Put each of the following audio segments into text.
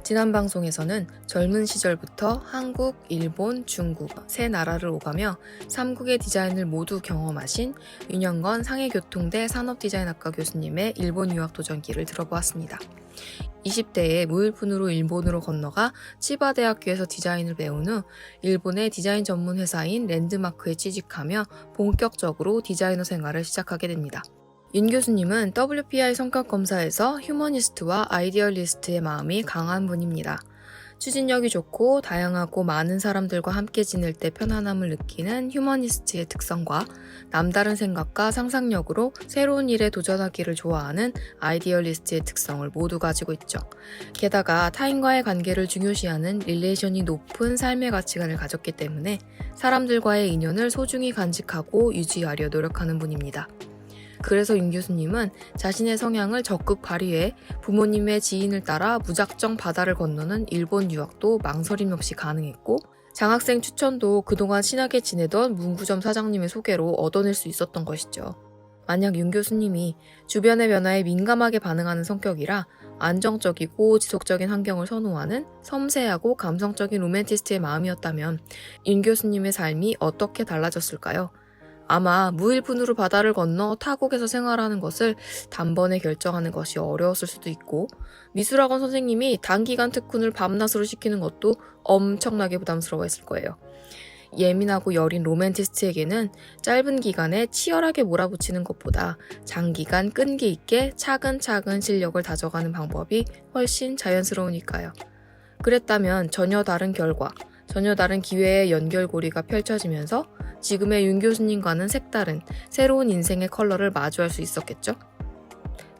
지난 방송에서는 젊은 시절부터 한국, 일본, 중국 세 나라를 오가며 3국의 디자인을 모두 경험하신 윤영건 상해교통대 산업디자인학과 교수님의 일본 유학 도전기를 들어보았습니다. 20대에 무일푼으로 일본으로 건너가 치바대학교에서 디자인을 배운 후 일본의 디자인 전문 회사인 랜드마크에 취직하며 본격적으로 디자이너 생활을 시작하게 됩니다. 윤 교수님은 WPI 성격 검사에서 휴머니스트와 아이디얼리스트의 마음이 강한 분입니다. 추진력이 좋고 다양하고 많은 사람들과 함께 지낼 때 편안함을 느끼는 휴머니스트의 특성과 남다른 생각과 상상력으로 새로운 일에 도전하기를 좋아하는 아이디얼리스트의 특성을 모두 가지고 있죠. 게다가 타인과의 관계를 중요시하는 릴레이션이 높은 삶의 가치관을 가졌기 때문에 사람들과의 인연을 소중히 간직하고 유지하려 노력하는 분입니다. 그래서 윤 교수님은 자신의 성향을 적극 발휘해 부모님의 지인을 따라 무작정 바다를 건너는 일본 유학도 망설임 없이 가능했고, 장학생 추천도 그동안 친하게 지내던 문구점 사장님의 소개로 얻어낼 수 있었던 것이죠. 만약 윤 교수님이 주변의 변화에 민감하게 반응하는 성격이라 안정적이고 지속적인 환경을 선호하는 섬세하고 감성적인 로맨티스트의 마음이었다면 윤 교수님의 삶이 어떻게 달라졌을까요? 아마 무일푼으로 바다를 건너 타국에서 생활하는 것을 단번에 결정하는 것이 어려웠을 수도 있고, 미술학원 선생님이 단기간 특훈을 밤낮으로 시키는 것도 엄청나게 부담스러워했을 거예요. 예민하고 여린 로맨티스트에게는 짧은 기간에 치열하게 몰아붙이는 것보다 장기간 끈기 있게 차근차근 실력을 다져가는 방법이 훨씬 자연스러우니까요. 그랬다면 전혀 다른 결과, 전혀 다른 기회의 연결고리가 펼쳐지면서 지금의 윤 교수님과는 색다른 새로운 인생의 컬러를 마주할 수 있었겠죠?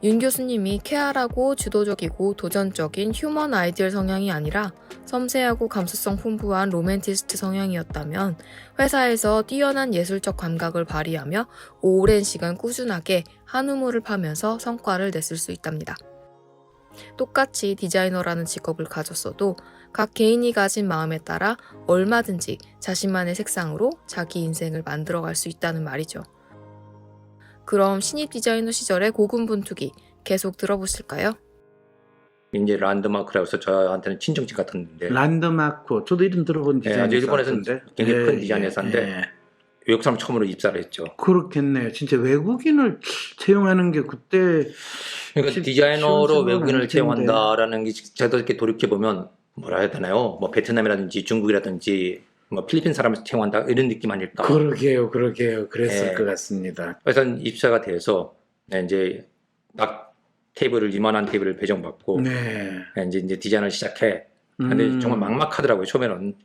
윤 교수님이 쾌활하고 주도적이고 도전적인 휴먼 아이디얼 성향이 아니라 섬세하고 감수성 풍부한 로맨티스트 성향이었다면 회사에서 뛰어난 예술적 감각을 발휘하며 오랜 시간 꾸준하게 한 우물을 파면서 성과를 냈을 수 있답니다. 똑같이 디자이너라는 직업을 가졌어도 각 개인이 가진 마음에 따라 얼마든지 자신만의 색상으로 자기 인생을 만들어갈 수 있다는 말이죠. 그럼 신입 디자이너 시절의 고군분투기 계속 들어보실까요? 이제 란드마크라고 해서 저한테는 친정집 같은데. 란드마크, 저도 이름 들어본 디자인 아주 일본에서는 굉장히 큰 디자인 예, 회사인데 예. 외국 사람 처음으로 입사를 했죠. 그렇겠네요. 진짜 외국인을 채용하는 게 그때 그러니까 디자이너로 쉬운 외국인을 생각은 채용한다라는 게 저도 이렇게 돌이켜 보면 뭐라 해야 되나요? 뭐 베트남이라든지 중국이라든지 뭐 필리핀 사람을 채용한다 이런 느낌 아닐까? 그러게요. 그랬을 예. 것 같습니다. 그래서 입사가 돼서 이제 딱 테이블을 이만한 테이블을 배정받고 네. 이제 디자인을 시작해. 근데 정말 막막하더라고요. 처음에는.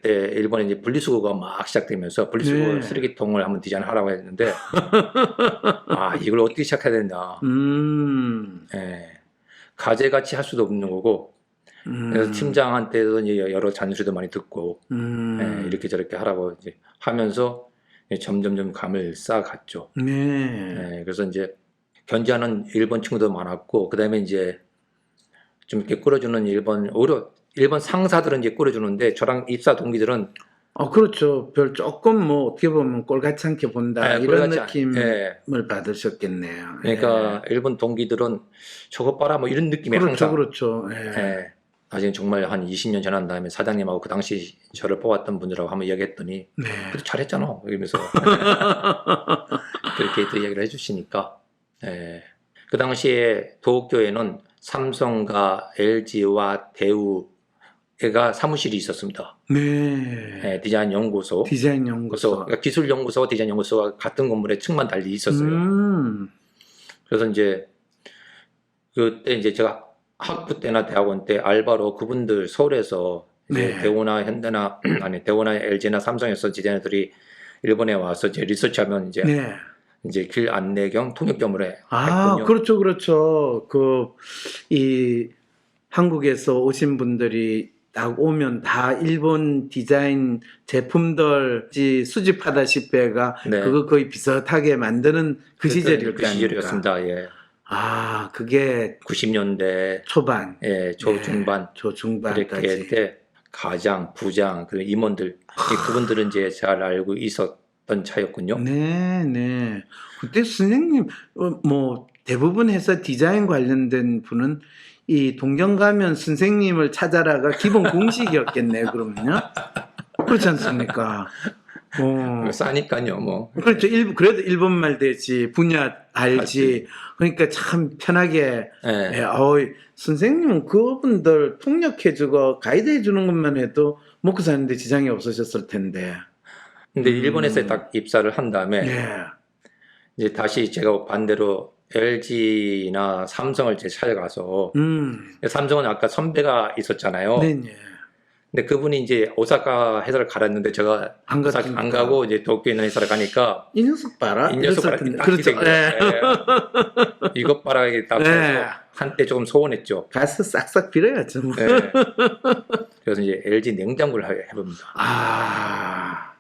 일본에 이제 분리수거가 막 시작되면서 분리수거 네. 쓰레기통을 한번 디자인하라고 했는데 아 이걸 어떻게 시작해야 되나. 예. 가재같이 할 수도 없는 거고 그래서 팀장한테도 이제 여러 잔소리도 많이 듣고 예, 이렇게 저렇게 하라고 이제 하면서 점점점 감을 쌓아갔죠. 네. 예, 그래서 이제 견지하는 일본 친구도 많았고 그 다음에 이제 좀 이렇게 끌어주는 일본 상사들은 이제 끌어주는데 저랑 입사 동기들은 그렇죠. 조금 뭐 어떻게 보면 꼴같이 않게 본다 예, 이런 꼴같이 느낌을 받으셨겠네요. 그러니까 일본 동기들은 저거 봐라 뭐 이런 느낌이 그렇죠, 항상. 그렇죠. 나중에 정말 한 20년 지난 다음에 사장님하고 그 당시 저를 뽑았던 분들하고 한번 이야기했더니 네. 그래도 잘했잖아 이러면서 그렇게 또 이야기를 해주시니까 그 당시에 도쿄에는 삼성과 LG와 대우가 사무실이 있었습니다. 네. 디자인 연구소. 디자인 연구소. 그러니까 기술 연구소와 디자인 연구소가 같은 건물에 층만 달리 있었어요. 그래서 이제 그때 이제 제가 학부 때나 대학원 때 알바로 그분들 서울에서 이제 네. 대우나 현대나 아니 대우나 LG나 삼성에서 디자이너들이 일본에 와서 이제 리서치하면 이제 네. 이제 길 안내경 통역점으로 아, 했군요. 그렇죠. 이 한국에서 오신 분들이 딱 오면 다 일본 디자인 제품들 수집하다시피 해가 네. 그거 거의 비슷하게 만드는 그 시절일 그 거 아닙니까? 시절이었습니다. 예. 아, 그게 90년대 초반, 초중반 초중반까지. 이렇게 때 가장, 부장, 그리고 임원들 그분들은 이제 잘 알고 있었던 차였군요. 네. 그때 선생님 뭐 대부분 해서 디자인 관련된 분은 이 동경 가면 선생님을 찾아라가 기본 공식이었겠네요, 그러면요. 그렇지 않습니까? 싸니까요, 뭐. 그렇죠. 그래도 일본말 되지, 분야 알지. 그러니까 참 편하게. 예. 선생님은 그분들 통역해주고 가이드해주는 것만 해도 먹고 사는데 지장이 없으셨을 텐데. 근데 일본에서 딱 입사를 한 다음에 네. 이제 다시 제가 반대로 LG나 삼성을 이제 찾아가서 삼성은 아까 선배가 있었잖아요. 네네. 근데 그분이 이제 오사카 회사를 갈았는데 제가 안 갔으니까. 안 가고 이제 도쿄에 있는 회사를 가니까 이 녀석 봐라. 이 녀석 봐라. 텐데. 딱 그렇죠. 된 거예요. 예. 이것 봐라 이게 딱 해서 네. 한때 조금 소원했죠. 가서 싹싹 빌어야죠. 뭐. 예. 그래서 이제 LG 냉장고를 해봅니다.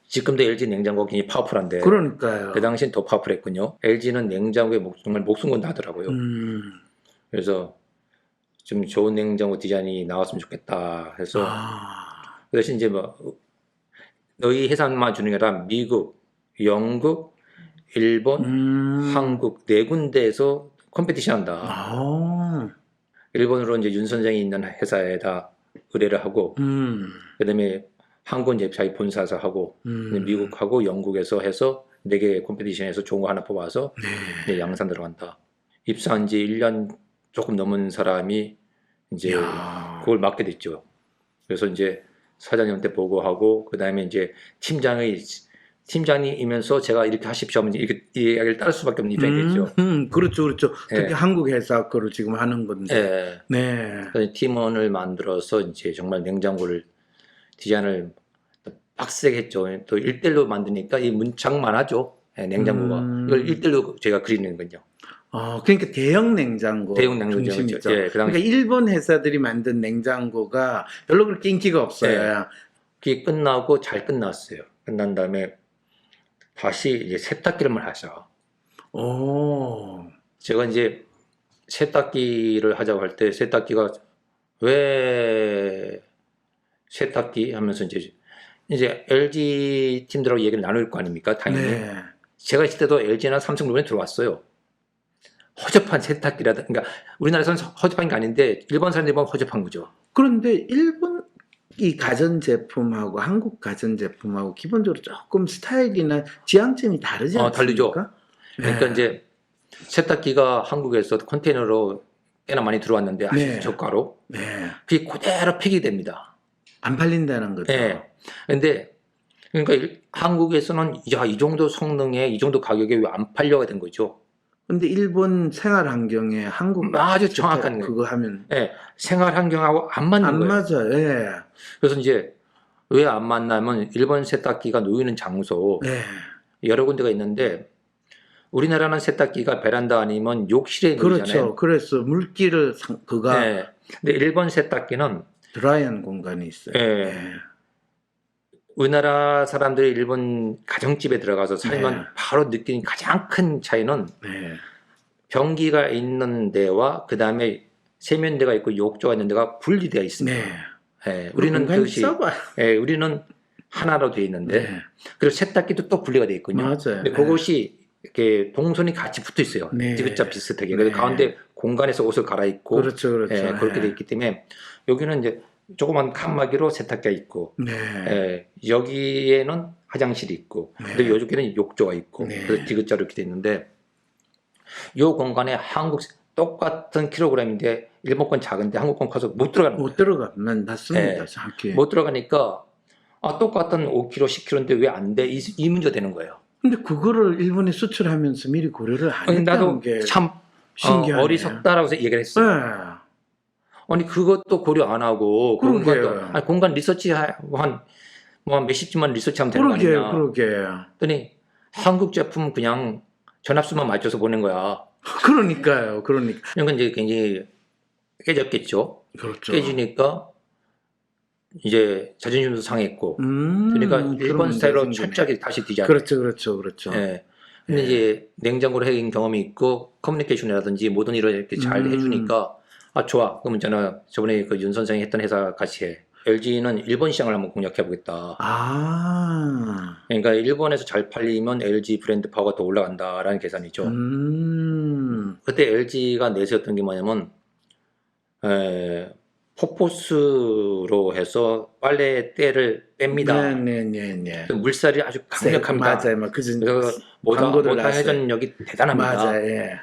지금도 LG 냉장고 굉장히 파워풀한데 그러니까요. 그 당시엔 더 파워풀했군요. LG는 냉장고에 정말 목숨 건다 하더라고요. 그래서 좀 좋은 냉장고 디자인이 나왔으면 좋겠다 해서 그 대신 이제 뭐 너희 회사만 주는 게 아니라 미국, 영국, 일본, 한국 네 군데에서 컴피티션 한다. 일본으로 이제 윤 선생이 있는 회사에다 의뢰를 하고 그다음에 한국은 이제 자기 본사에서 하고 미국하고 영국에서 해서 4개 컴피티션에서 좋은 거 하나 뽑아서 이제 양산 들어간다. 입사한 지 1년 조금 넘은 사람이 이제 그걸 맡게 됐죠. 그래서 이제 사장님한테 보고하고 그다음에 이제 팀장이면서 제가 이렇게 하십시오 하면 이렇게 이 이야기를 따를 수밖에 없는 입장이 됐죠. 그렇죠, 그렇죠. 특히 네. 한국 회사 거를 지금 하는 건데. 네. 그래서 팀원을 만들어서 이제 정말 냉장고를 디자인을 빡세게 했죠. 또 1대1로 만드니까 이 문짝만 하죠. 네, 냉장고가. 이걸 1대1로 제가 그리는 거죠. 그러니까 대형 냉장고. 대형 냉장고죠. 중심이죠. 예, 그러니까 일본 회사들이 만든 냉장고가 별로 그렇게 인기가 없어요. 네. 그게 끝나고 잘 끝났어요. 끝난 다음에 다시 이제 세탁기를 하죠. 제가 이제 세탁기를 하자고 할 때 세탁기가 왜 세탁기 하면서 이제 LG 팀들하고 얘기를 나눌 거 아닙니까? 당연히. 네. 제가 있을 때도 LG나 삼성 물건이 들어왔어요. 허접한 세탁기라든가 그러니까 우리나라에서는 허접한 게 아닌데 일본 사람들이 보면 허접한 거죠. 그런데 일본 이 가전제품하고 한국 가전제품하고 기본적으로 조금 스타일이나 지향점이 다르지 않습니까? 다르죠. 그러니까 이제 세탁기가 한국에서 컨테이너로 꽤나 많이 들어왔는데 아주 저가로 그게 그대로 폐기됩니다. 안 팔린다는 거죠. 근데 그러니까 한국에서는 이 정도 성능에 이 정도 가격에 왜 안 팔려가 된 거죠. 근데 일본 생활 환경에 한국 아주 정확한 그거 하면 생활 환경하고 안 맞는 거예요. 맞아요. 그래서 이제 왜 안 맞냐면 일본 세탁기가 놓이는 장소 여러 군데가 있는데 우리나라는 세탁기가 베란다 아니면 욕실에 놓이잖아요. 그렇죠. 그래서 물기를 근데 일본 세탁기는 드라이한 공간이 있어요. 우리나라 사람들이 일본 가정집에 들어가서 살면 바로 느끼는 가장 큰 차이는 변기가 있는 데와 그 다음에 세면대가 있고 욕조가 있는 데가 분리되어 있습니다. 우리는 그것이 우리는 하나로 되어 있는데 그리고 세탁기도 또 분리가 되어 있거든요. 맞아요. 근데 그것이 이렇게 동선이 같이 붙어 있어요. 지그자 비슷하게. 그래서 가운데 공간에서 옷을 갈아입고 그렇죠. 그렇게 되어 있기 때문에 여기는 이제 조그만 칸막이로 세탁기가 있고 여기에는 화장실이 있고 근데 요쪽에는 욕조가 있고 그래서 디귿자로 이렇게 돼 있는데 이 공간에 한국 똑같은 킬로그램인데 일본 건 작은데 한국 건 커서 못 들어가는 거예요. 못 들어가면 맞습니다. 정확히. 못 들어가니까 똑같은 5kg, 10kg인데 왜 안 돼? 이 문제가 되는 거예요. 근데 그거를 일본에 수출하면서 미리 고려를 안 했다는 나도 게 참 신기하네. 어리석다라고 얘기를 했어요. 아니 그것도 고려 안 하고 공간 리서치 한 몇십 주만 리서치하면 되는 거 아니냐. 그랬더니 한국 제품 그냥 전압수만 맞춰서 보낸 거야. 그러니까 이제 굉장히 깨졌겠죠. 그렇죠. 깨지니까 이제 자존심도 상했고. 그러니까 일본 스타일로 철저하게 다시 디자인. 그렇죠. 근데 이제 냉장고로 해인 경험이 있고 커뮤니케이션이라든지 모든 일을 이렇게 잘 해주니까 좋아. 그러면 저번에 그 윤 선생이 했던 회사 같이 해. LG는 일본 시장을 한번 공략해 보겠다. 그러니까 일본에서 잘 팔리면 LG 브랜드 파워가 더 올라간다라는 계산이죠. 그때 LG가 내세웠던 게 뭐냐면 폭포수로 해서 빨래대를 뺍니다. 네네네네. 물살이 아주 강력합니다. 맞아요. 막 그전 그래서 광고들 모타 회전력이 대단합니다. 맞아요. 예.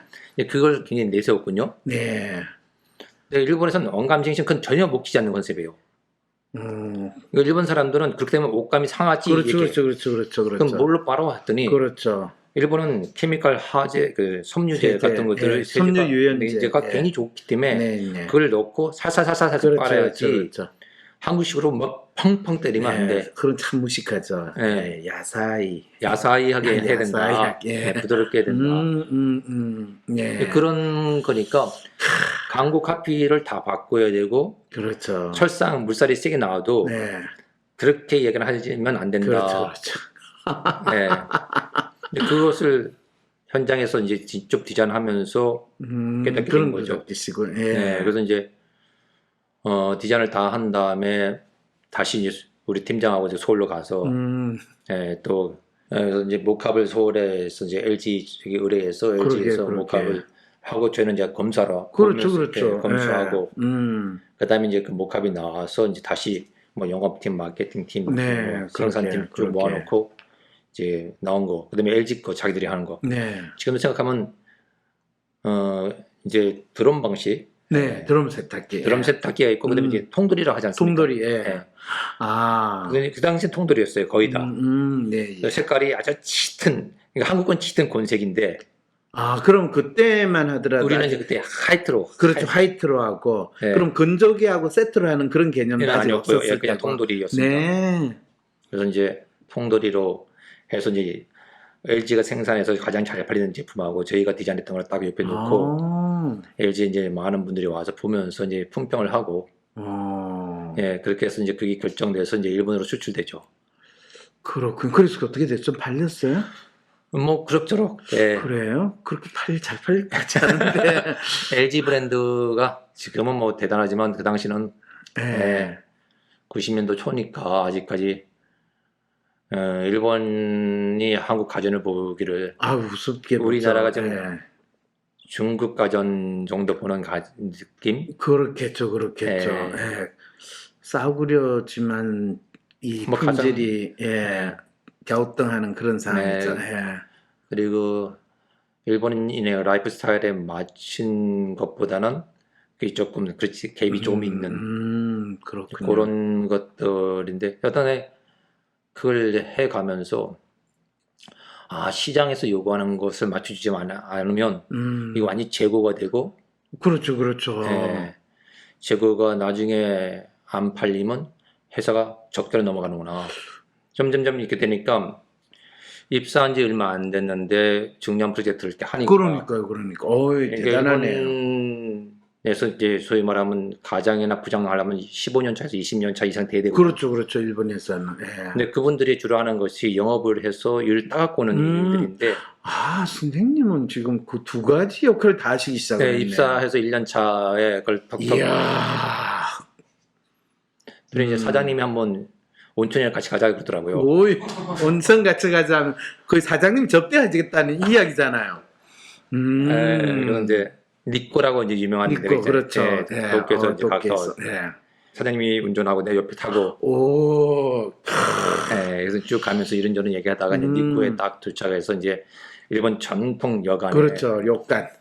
그걸 굉장히 내세웠군요. 네. 근데 일본에서는 언감생심 그건 전혀 먹히지 않는 컨셉이에요. 그러니까 일본 사람들은 그렇게 되면 옷감이 상하지. 그렇죠. 그럼 뭘로 빨아왔더니 그렇죠. 일본은 케미컬 하제, 그 섬유제 세제, 같은 것들을 예, 섬유 유연제가 굉장히 좋기 때문에 네. 그걸 넣고 살살살살 빨아야지. 그렇죠. 한국식으로 막 펑펑 때리면 안 돼. 그건 참 무식하죠. 네. 야사이하게 야사이하게 해야 된다. 예. 부드럽게 해야 된다. 예. 그런 거니까 강구 카피를 다 바꿔야 되고 그렇죠. 설상 물살이 세게 나와도 네. 그렇게 얘기를 하면 안 된다. 그렇죠. 네. 근데 그것을 현장에서 이제 직접 디자인하면서 깨닫게 된 거죠. 뜻이고. 예. 네, 그래서 이제 디자인을 다 한 다음에 다시 이제 우리 팀장하고 이제 서울로 가서 또 그래서 이제 목합을 서울에서 이제 LG 저기 의뢰해서 LG에서 그러게. 목합을 하고 저희는 이제 검사로 그렇죠. 검수하고 예. 그다음에 이제 그 목합이 나와서 이제 다시 뭐 영업팀, 마케팅팀, 네, 뭐 생산팀 쭉 모아놓고 이제 나온 거. 그다음에 LG 거 자기들이 하는 거. 네. 지금 생각하면 이제 드럼 방식. 네, 드럼 세탁기. 드럼 세탁기가 있고 그다음에 이제 통돌이라고 하지 않습니까? 통돌이. 예. 네. 아. 그 당시엔 통돌이었어요, 거의 다. 네. 그 색깔이 아주 짙은, 그러니까 한국 건 짙은 곤색인데. 아, 그럼 그때만 하더라도 우리는 이제 그때 하이트로. 그렇죠. 화이트로 하고. 네. 그럼 건조기하고 세트로 하는 그런 개념도 아직 아니었고요. 없었을 그냥 때고. 통돌이였습니다. 네. 그래서 이제 통돌이로 해서 이제 LG가 생산해서 가장 잘 팔리는 제품하고 저희가 디자인했던 걸 딱 옆에 놓고 LG 이제 많은 분들이 와서 보면서 이제 품평을 하고 예, 그렇게 해서 이제 그게 결정돼서 이제 일본으로 수출되죠. 그렇군. 그래서 어떻게 됐죠? 좀 팔렸어요? 뭐 그럭저럭. 예. 그래요? 그렇게 잘 팔릴 것 같지 않은데. LG 브랜드가 지금은 뭐 대단하지만 그 당시는 네. 90년도 초니까 아직까지 일본이 한국 가전을 보기를 우습게 우리나라가 보죠. 좀 중국 가전 정도 보는 느낌? 그렇겠죠. 예. 싸구려지만 이 뭐 품질이 갸우뚱하는 그런 상황이죠. 네. 그리고 일본인의 라이프 스타일에 맞춘 것보다는 그게 조금 그렇지 갭이 좀 있는 그렇군요. 그런 것들인데 여튼에 그걸 해가면서 시장에서 요구하는 것을 맞춰주지 않으면 이거 완전히 재고가 되고 그렇죠. 재고가 나중에 안 팔리면 회사가 적자로 넘어가는구나. 점점점 이렇게 되니까 입사한 지 얼마 안 됐는데 중요한 프로젝트를 이렇게 하니까 그러니까 어이 대단하네요. 일본에서 이제 소위 말하면 가장이나 부장을 하려면 15년 차에서 20년 차 이상 돼야 되고 그렇죠. 일본에서는. 근데 그분들이 주로 하는 것이 영업을 해서 일 따갖고 오는 일들인데 선생님은 지금 그 두 가지 역할을 다 하시기 시작했네요. 입사해서 1년 차에 그걸 턱턱 그래서 이제 사장님이 한번 온천에 같이 가자 그러더라고요. 오이, 온천 같이 가자면 거의 사장님 접대하겠다는 이야기잖아요. 그런데 니꼬라고 이제 유명한 데가 있잖아요. 그렇죠. 도쿄에서 이제 가서 사장님이 운전하고 내 옆에 타고 그래서 쭉 가면서 이런저런 얘기하다가 이제 니꼬에 딱 도착해서 이제 일본 전통 여관에 그렇죠.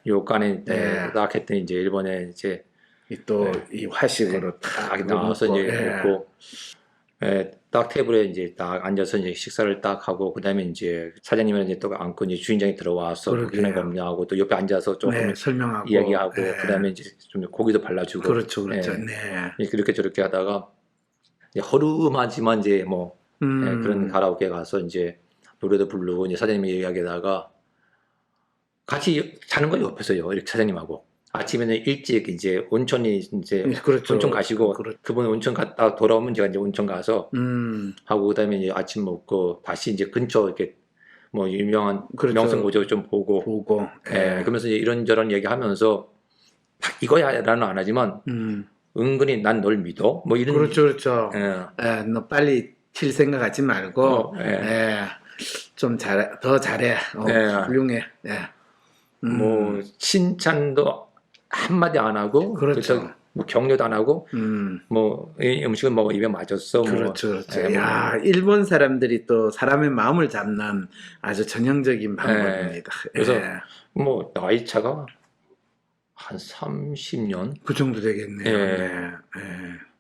요간에 딱 했더니 이제 일본에 이제 또 이 화식으로 딱 나와서 이제 먹고 딱 테이블에 이제 딱 앉아서 이제 식사를 딱 하고 그다음에 이제 사장님은 이제 또 앉고 이제 주인장이 들어와서 하는 겁니다 하고 또 옆에 앉아서 조금 설명하고 이야기하고 그다음에 이제 좀 고기도 발라주고 그렇죠. 이렇게 저렇게 하다가 이제 허름하지만 이제 뭐 그런 가라오케 가서 이제 노래도 부르고 이제 사장님이 이야기하다가 같이 자는 거 옆에서요. 이렇게 사장님하고 아침에는 일찍 이제 온천이 이제 온천 가시고 그분 온천 갔다 돌아오면 제가 이제 온천 가서 하고 그다음에 이제 아침 먹고 다시 이제 근처 이렇게 뭐 유명한 명승고조 좀 보고 그러면서 이제 이런저런 얘기하면서 이거야라는 안 하지만 은근히 난 널 믿어 뭐 이런 그렇죠. 너 빨리 칠 생각하지 말고 좀 더 잘해. 훌륭해. 뭐 칭찬도 한마디 안 하고 그렇죠. 뭐 격려도 안 하고 뭐 이 음식은 뭐 입에 맞았어. 그렇죠, 뭐, 그렇죠. 뭐, 야, 일본 사람들이 또 사람의 마음을 잡는 아주 전형적인 방법입니다. 그래서 예. 뭐 나이 차가 한 30년. 그 정도 되겠네요. 예. 네. 예.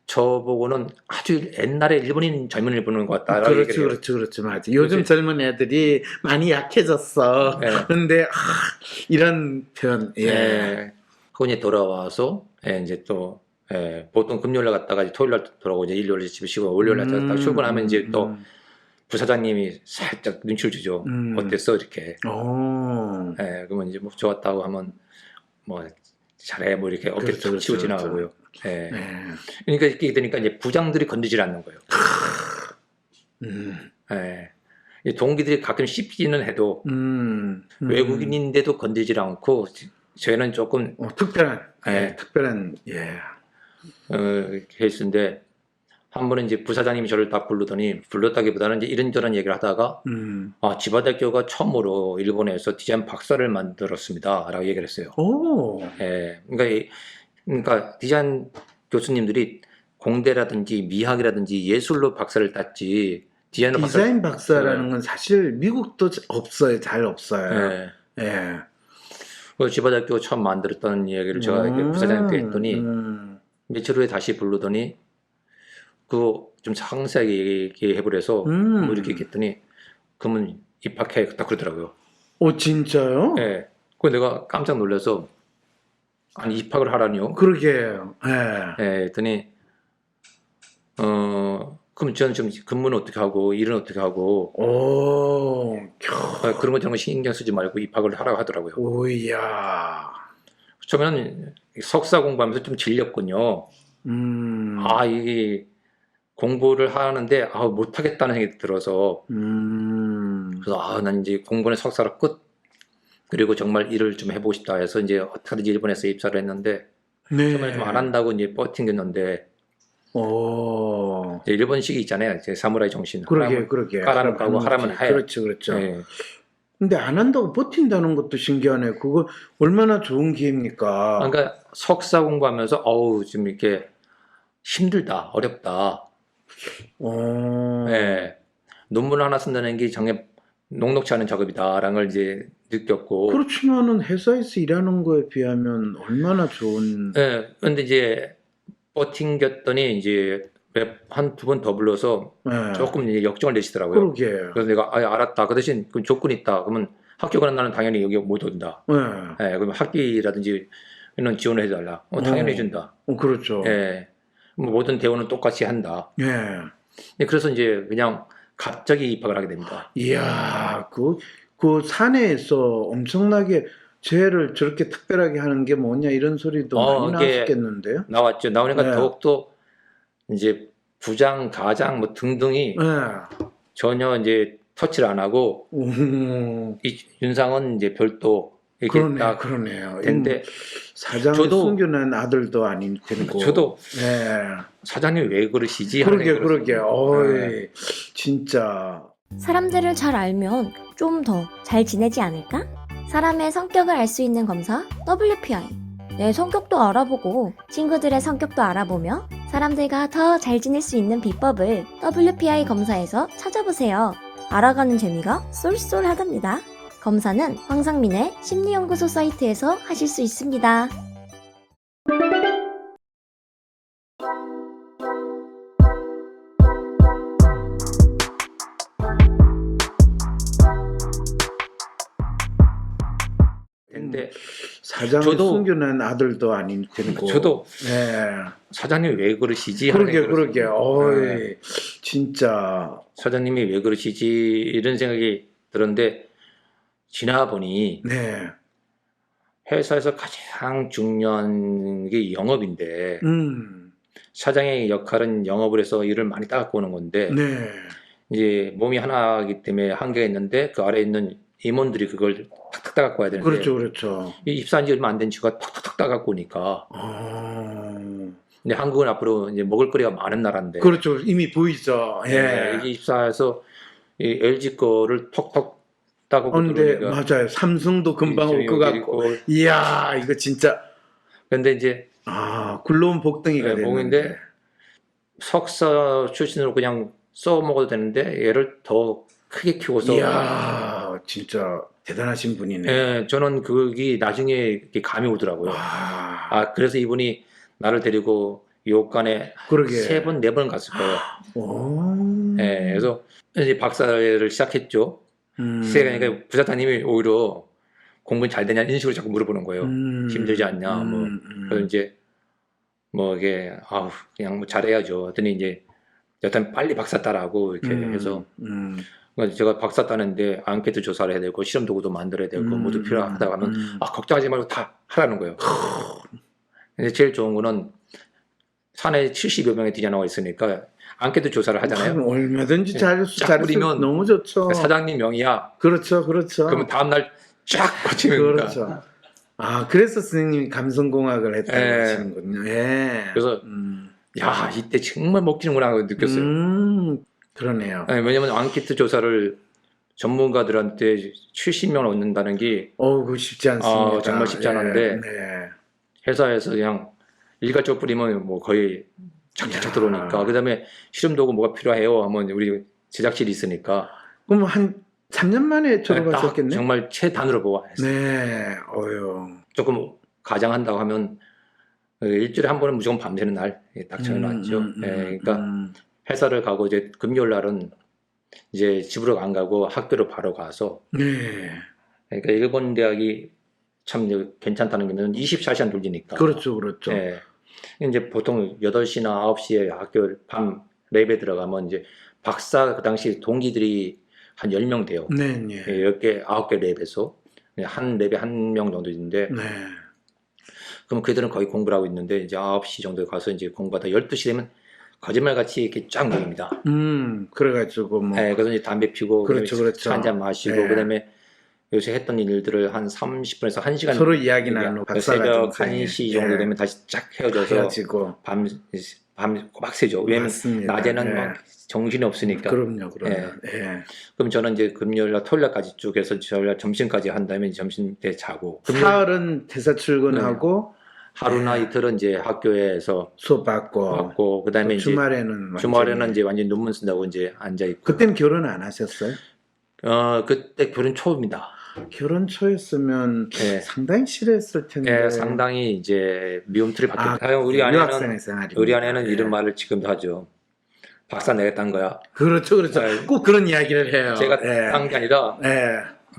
저보고는 아주 옛날에 일본인 젊은이를 보는 것 같다라고 그렇죠, 얘기를 해요. 그렇죠, 그렇죠, 맞아. 요즘 그렇지? 젊은 애들이 많이 약해졌어. 예. 그런데 이런 표현, 예. 예. 그거 이제 돌아와서 이제 또 보통 금요일 날 갔다가 이제 토요일 날 돌아오고 이제 일요일 집에 쉬고 월요일 날 딱 출근하면 이제 또 부사장님이 살짝 눈치를 주죠. 어땠어 이렇게. 오. 그러면 이제 뭐 좋았다고 하면 뭐 잘해 뭐 이렇게 어깨 그렇죠, 툭 치고 그렇죠, 지나가고요. 예. 네. 그러니까 이렇게 되니까 이제 부장들이 건드질 않는 거예요. 음. 이 동기들이 가끔 씹기는 해도 외국인인데도 건드질 않고 저희는 조금 특별한, 예. 특별한, 예. 케이스인데 한 번은 이제 부사장님이 저를 딱 불렀다기보다는 이제 이런저런 얘기를 하다가 지바대학교가 처음으로 일본에서 디자인 박사를 만들었습니다라고 얘기를 했어요. 오. 그러니까 디자인 교수님들이 공대라든지 미학이라든지 예술로 박사를 땄지 디자인 박사라는 건 사실 미국도 없어요. 잘 없어요. 예. 예. 그 지바대학교 처음 만들었다는 얘기를 제가 이렇게 부사장님께 했더니 며칠 후에 다시 부르더니 그거 좀 상세하게 얘기해보래서 뭐 이렇게 얘기했더니 그러면 입학해 딱 그러더라고요. 오, 진짜요? 예. 그래서 내가 깜짝 놀라서 아니 입학을 하라니요? 그러게요. 예. 했더니 그럼 저는 좀 근무는 어떻게 하고 일은 어떻게 하고 오. 그런 거 저런 거 신경 쓰지 말고 입학을 하라고 하더라고요. 오야. 처음에는 석사 공부하면서 좀 질렸군요. 이게 공부를 하는데 못하겠다는 생각이 들어서 그래서 난 이제 공부는 석사로 끝. 그리고 정말 일을 좀 해보고 싶다 해서 이제 어떻게든지 일본에서 입사를 했는데 네. 처음에 좀 안 한다고 이제 버팅겼는데 이제 일본식이 있잖아요. 이제 사무라이 정신. 그러게. 까라는 까고 하라면 해. 그렇죠. 네. 근데 안 한다고 버틴다는 것도 신기하네. 그거 얼마나 좋은 기회입니까? 그러니까 석사 공부하면서 좀 이렇게 힘들다, 어렵다. 논문 하나 쓴다는 게 정말 녹록치 않은 작업이다라는 걸 이제 느꼈고. 그렇지만은 회사에서 일하는 거에 비하면 얼마나 좋은. 근데 이제 버팅겼더니 이제 한두 번 더 불러서 조금 이제 역정을 내시더라고요. 그러게. 그래서 내가 알았다. 그 대신 그 조건이 있다. 그러면 학교 가는 나는 당연히 여기 못 온다. 그러면 학비라든지 이런 지원을 해달라. 당연히 해준다. 그렇죠. 뭐 모든 대우는 똑같이 한다. 그래서 이제 그냥 갑자기 입학을 하게 됩니다. 이야, 그 사내에서 엄청나게 죄를 저렇게 특별하게 하는 게 뭐냐 이런 소리도 많이 나왔겠는데요? 나왔죠. 나오니까 더욱더 이제 부장, 가장 뭐 등등이 전혀 이제 터치를 안 하고 이 윤상은 이제 별도 이렇게 딱 그러네요. 근데 사장을 숨겨낸 아들도 아닌 테고. 저도 사장님 왜 그러시지? 그러게. 진짜. 사람들을 잘 알면 좀 더 잘 지내지 않을까? 사람의 성격을 알 수 있는 검사 WPI. 내 성격도 알아보고 친구들의 성격도 알아보며 사람들과 더 잘 지낼 수 있는 비법을 WPI 검사에서 찾아보세요. 알아가는 재미가 쏠쏠하답니다. 검사는 황상민의 심리연구소 사이트에서 하실 수 있습니다. 근데 사장을 숨겨낸 아들도 아닌 테고. 저도 사장님 왜 그러시지? 그러게. 진짜. 사장님이 왜 그러시지? 이런 생각이 들었는데 지나 보니 회사에서 가장 중요한 게 영업인데 사장의 역할은 영업을 해서 일을 많이 따갖고 오는 건데 이제 몸이 하나이기 때문에 한계가 있는데 그 아래에 있는 임원들이 그걸 탁탁 따갖고 와야 되는데 그렇죠. 이 입사한 지 얼마 안 된 친구가 탁탁 따갖고 오니까 근데 한국은 앞으로 이제 먹을 거리가 많은 나라인데 그렇죠. 이미 보이죠. 이게 입사해서 이 LG 거를 톡톡 따고 근데 맞아요. 삼성도 금방 올 것 같고. 이야, 이거 진짜. 근데 이제 아, 굴러온 복덩이가 네, 됐는데. 복인데 석사 출신으로 그냥 써먹어도 되는데 얘를 더 크게 키워서 이야, 진짜 대단하신 분이네. 예, 저는 그게 나중에 이렇게 감이 오더라고요. 아, 그래서 이분이 나를 데리고 요간에 그러게. 3번, 4번 갔을 거예요. 오. 예, 그래서 이제 박사를 시작했죠. 시작하니까 부사장님이 오히려 공부 잘 되냐 이런 식으로 자꾸 물어보는 거예요. 힘들지 않냐, 뭐. 그래서 이제 뭐 이게 아우 그냥 뭐 잘해야죠. 하더니 이제 여튼 빨리 박사 따라하고 이렇게 해서 그러니까 제가 박사 따는데 앙케이트 조사를 해야 되고 실험 도구도 만들어야 되고 모두 필요하다고 하면 걱정하지 말고 다 하라는 거예요. 근데 제일 좋은 거는 산에 70여 명의 디자이너가 있으니까 앙케이트 조사를 하잖아요. 얼마든지 쫙 잘 뿌리면 너무 좋죠. 그러니까 사장님 명이야. 그렇죠, 그렇죠. 그러면 다음날 쫙 고치면 됩니다. 그렇죠. 아, 그래서 선생님이 감성공학을 했다고 예. 하시는군요. 예. 그래서 야 이때 정말 먹히는구나 하고 느꼈어요. 그러네요. 네, 왜냐면 앙케이트 조사를 전문가들한테 70명을 얻는다는 게 그거 쉽지 않습니다. 정말 쉽지 않은데 네. 회사에서 그냥 일괄적으로 뿌리면 뭐 거의 착착착 들어오니까 그다음에 실험 도구 뭐가 필요해요 하면 우리 제작실이 있으니까 그럼 한 3년 만에 딱 졸업하셨겠네? 정말 최단으로 보고 했어요. 네, 조금 가장한다고 하면 일주일에 한 번은 무조건 밤새는 날 딱 정해놨죠. 그러니까 회사를 가고 이제 금요일 날은 이제 집으로 안 가고 학교로 바로 가서 네. 그러니까 일본 대학이 참 괜찮다는 게 24시간 돌리니까. 그렇죠, 그렇죠. 네. 이제 보통 8시나 9시에 학교 밤 랩에 들어가면 이제 박사 그 당시 동기들이 한 10명 돼요. 네, 네. 10개, 9개 랩에서 한 랩에 1명 정도 있는데 네. 그럼 그들은 거의 공부를 하고 있는데 이제 9시 정도에 가서 이제 공부하다 12시 되면 거짓말같이 이렇게 쫙 모입니다. 그래가지고 뭐. 네, 그래서 이제 담배 피고 그렇죠, 그렇죠. 한잔 마시고 네. 그다음에 요새 했던 일들을 한 30분에서 1시간 서로 이야기 나누고 새벽 1시 정도 되면 다시 쫙 헤어져서 헤어지고. 밤 꼬박 새죠. 왜냐면 맞습니다. 낮에는 네. 막 정신이 없으니까. 그럼요. 예. 예. 그럼 저는 이제 금요일날 토요일날까지 쭉 해서 저녁 점심까지 한 다음에 점심 때 자고. 사흘은 회사 출근하고 하루나 이틀은 이제 학교에서 수업 받고 그다음에 이제 주말에는 이제 완전 히 논문 쓴다고 이제 앉아 있고. 그때는 결혼 안 하셨어요? 그때 결혼 초입니다. 결혼 초였으면 네. 상당히 싫어했을 텐데. 상당히 이제 미움틀을 받겠다. 우리 아내는 이런 말을 지금도 하죠. 박사 내가 딴 거야. 그렇죠. 네. 꼭 그런 이야기를 해요. 제가 딴 게 아니라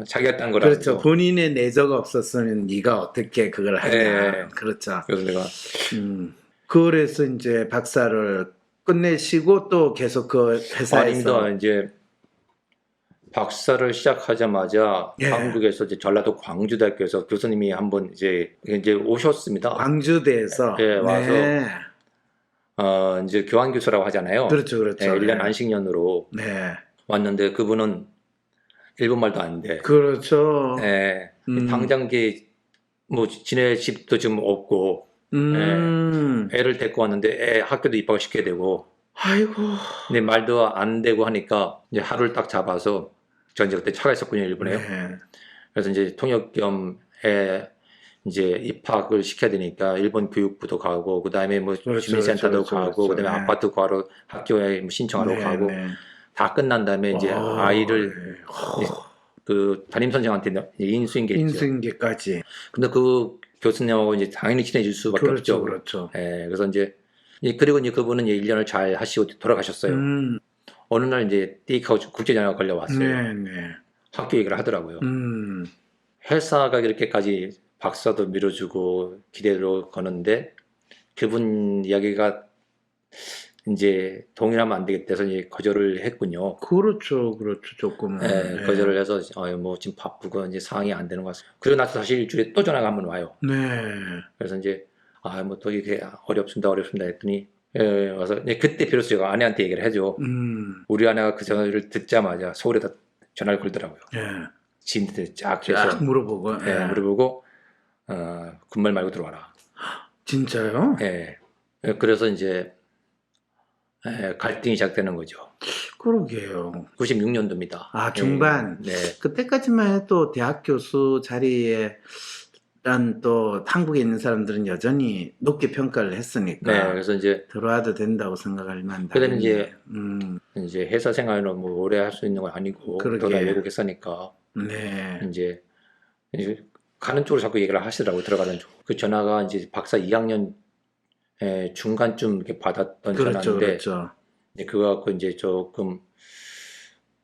자기가 딴 거라고. 그렇죠. 본인의 내저가 없었으면 네가 어떻게 그걸 하냐. 그렇죠. 그래서 내가 그래서 이제 박사를 끝내시고 또 계속 그 회사에서 이제 박사를 시작하자마자 한국에서 이제 전라도 광주대학교에서 교수님이 한번 이제 오셨습니다. 광주대에서 와서 이제 교환 교수라고 하잖아요. 그렇죠. 1년 안식년으로 왔는데 그분은 일본말도 아닌데. 그렇죠. 당장 뭐 지네 집도 지금 없고 애를 데리고 왔는데 애 학교도 입학을 시켜야 되고. 아이고. 근데 말도 안 되고 하니까 이제 하루를 딱 잡아서 저 이제 그때 차가 있었군요, 일본에. 그래서 이제 통역 겸 애 이제 입학을 시켜야 되니까 일본 교육부도 가고 그다음에 뭐 주민센터도 가고 그다음에 아파트 구하러 학교에 뭐 신청하러 가고 다 끝난 다음에 이제 아이를 그 담임 선생한테 인수인계까지. 근데 그 교수님하고 이제 당연히 친해질 수밖에 없죠. 그렇죠. 그래서 이제 그리고 이제 그분은 1년을 잘 하시고 돌아가셨어요. 어느 날 이제 띠하고 국제전화가 걸려왔어요. 학교 얘기를 하더라고요. 회사가 이렇게까지 박사도 밀어주고 기대로 거는데 그분 이야기가 이제 동의하면 안 되겠다 해서 이제 거절을 했군요. 그렇죠. 조금은. 거절을 해서 뭐 지금 바쁘고 이제 상황이 안 되는 것 같습니다. 그리고 나서 다시 일주일에 또 전화가 한번 와요. 그래서 이제 뭐 또 이렇게 어렵습니다 했더니 와서 그때 비로소 제가 아내한테 얘기를 해줘. 우리 아내가 그 전화를 듣자마자 서울에다 전화를 걸더라고요. 지인들 쫙 해서 물어보고. 물어보고 군말 말고 들어와라. 진짜요? 그래서 이제 갈등이 시작되는 거죠. 그러게요. 96년도입니다. 중반. 그때까지만 해도 대학 교수 자리에 일단 또 한국에 있는 사람들은 여전히 높게 평가를 했으니까 네, 그래서 이제 들어와도 된다고 생각할 만다. 그때는 이제 회사 생활은 뭐 오래 할 수 있는 건 아니고 그러게. 또 다 외국에 사니까 네. 이제 가는 쪽으로 자꾸 얘기를 하시더라고요. 들어가는 쪽. 그 전화가 이제 박사 2학년 중간쯤 이렇게 받았던 그렇죠, 전화인데 그렇죠. 이제 그거 갖고 이제 조금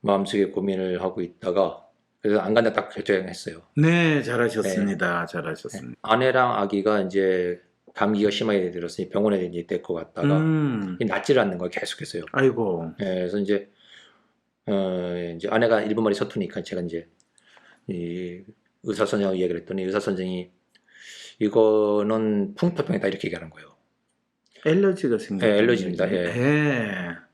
마음속에 고민을 하고 있다가 그래서 안 간다 딱 결정했어요. 네, 잘하셨습니다. 잘하셨습니다. 아내랑 아기가 이제 감기가 심하게 들었으니 병원에 이제 데리고 갔다가 낫지를 않는 거예요. 계속했어요. 아이고. 그래서 이제 이제 아내가 일본말이 서투니까 제가 이제 이 의사 선생하고 얘기를 했더니 의사 선생이 이거는 풍토병이다 이렇게 얘기하는 거예요. 엘러지가 생겨요. 네, 엘러지입니다. 예. 예.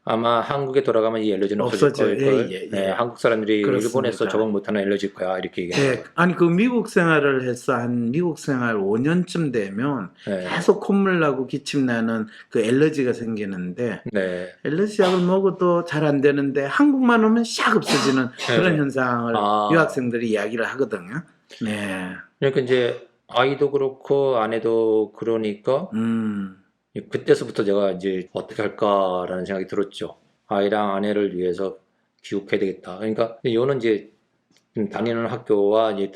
아마 한국에 돌아가면 이 엘러지는 없어질 거예요. 예. 한국 사람들이 그렇습니다. 일본에서 적응 못하는 엘러지일 거야 이렇게 얘기해요. 예. 아니 그 미국 생활을 해서 한 미국 생활 5년쯤 되면 네. 계속 콧물 나고 기침 나는 그 엘러지가 생기는데 네. 엘러지 약을 먹어도 잘 안 되는데 한국만 오면 샥 없어지는 그런 네. 현상을 유학생들이 이야기를 하거든요. 네. 그러니까 이제 아이도 그렇고 아내도 그러니까 그때서부터 제가 이제 어떻게 할까라는 생각이 들었죠. 아이랑 아내를 위해서 기국해야 되겠다. 그러니까 이거는 이제 다니는 학교와 이제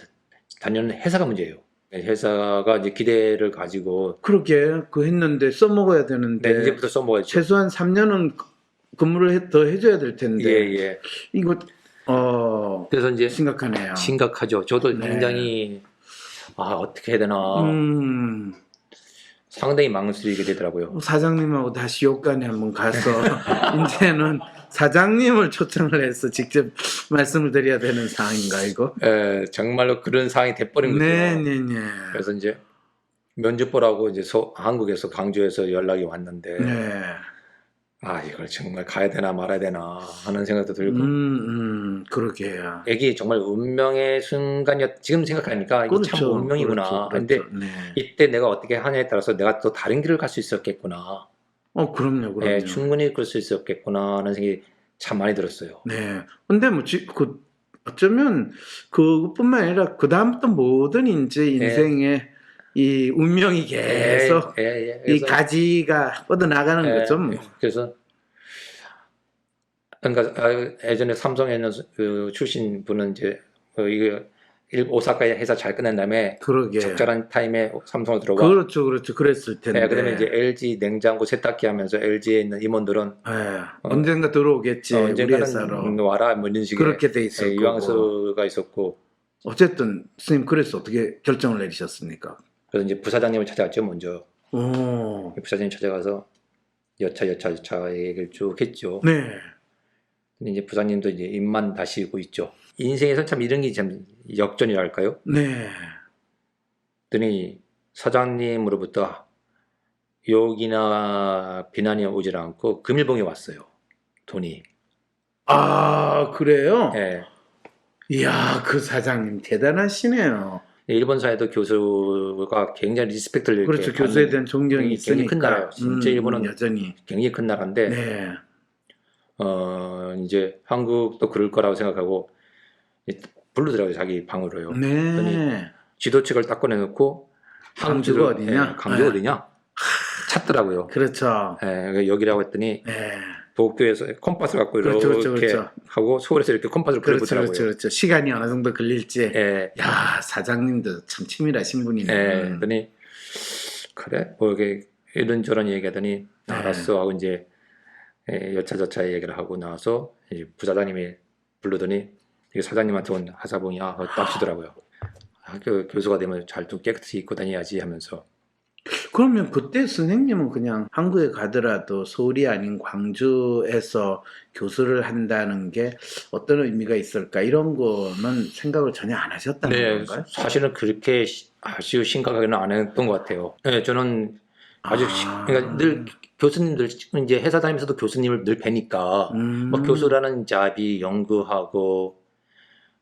다니는 회사가 문제예요. 회사가 이제 기대를 가지고 그렇게 그 했는데 써먹어야 되는데 이제부터 써먹어야죠. 최소한 3년은 근무를 더 해줘야 될 텐데 예. 이거 그래서 이제 심각하네요. 심각하죠. 저도 네. 굉장히 어떻게 해야 되나 상당히 망설이게 되더라고요. 사장님하고 다시 욕간에 한번 가서 이제는 사장님을 초청을 해서 직접 말씀을 드려야 되는 상황인가 이거? 정말로 그런 상황이 돼버린 거죠. 네. 그래서 이제 면접 보라고 이제 한국에서 광주에서 연락이 왔는데 네. 이걸 정말 가야 되나 말아야 되나 하는 생각도 들고 그러게요. 이게 정말 운명의 순간이었 지금 생각하니까 이게 참 운명이구나. 근데 네. 이때 내가 어떻게 하냐에 따라서 내가 또 다른 길을 갈 수 있었겠구나. 그럼요. 충분히 그럴 수 있었겠구나 하는 생각이 참 많이 들었어요. 네. 근데 뭐 어쩌면 그것뿐만 아니라 그 다음부터 모든 이제 인생의 이 운명이 계속 이 가지가 뻗어나가는 거죠. 뭐. 그래서 그러니까 예전에 삼성에 있는 그 출신 분은 이제 이거 오사카에 회사 잘 끝낸 다음에 그러게. 적절한 타임에 삼성으로 들어와. 그렇죠. 그랬을 텐데. 그다음에 이제 LG 냉장고 세탁기 하면서 LG에 있는 임원들은 언젠가 들어오겠지. 우리 회사로. 와라 뭐 이런 식의 그렇게 돼 있었고. 유황수가 있었고. 어쨌든 선생님 그래서 어떻게 결정을 내리셨습니까? 그래서 이제 부사장님을 찾아갔죠 먼저. 오. 부사장님 찾아가서 여차 얘기를 쭉 했죠. 네. 근데 이제 부사님도 이제 입만 다시고 있죠. 인생에서 참 이런 게 참 역전이랄까요? 네. 그랬더니 사장님으로부터 욕이나 비난이 오질 않고 금일봉이 왔어요. 돈이. 그래요? 네. 이야, 그 사장님 대단하시네요. 일본사에도 교수가 굉장히 리스펙트를 그렇죠. 교수에 대한 존경이 있으니까. 굉장히 큰 나라예요. 진짜 일본은 여전히 굉장히 큰 나라인데 네. 이제 한국도 그럴 거라고 생각하고 부르더라고요. 자기 방으로요. 네. 지도책을 딱 꺼내놓고 광주가 어디냐? 광주 어디냐? 찾더라고요. 그렇죠. 여기라고 했더니 네. 도쿄에서 컴파스를 갖고 이렇게 하고 서울에서 이렇게 컴파스를 그려보더라고요. 그렇죠. 시간이 어느 정도 걸릴지. 야, 사장님도 참 치밀하신 분이네. 그랬더니 그래? 뭐 이렇게 이런저런 얘기하더니 알았어 하고 이제 여차저차 얘기를 하고 나서 이제 부사장님이 부르더니 이게 사장님한테 온 하사봉이야 딱 주더라고요. 학교 교수가 되면 잘 좀 깨끗이 입고 다녀야지 하면서. 그러면 그때 선생님은 그냥 한국에 가더라도 서울이 아닌 광주에서 교수를 한다는 게 어떤 의미가 있을까 이런 거는 생각을 전혀 안 하셨다는 건가요? 사실은 그렇게 아주 심각하게는 안 했던 것 같아요. 저는 아주 그러니까 늘 교수님들 이제 회사 다니면서도 교수님을 늘 뵈니까 뭐 교수라는 잡이 연구하고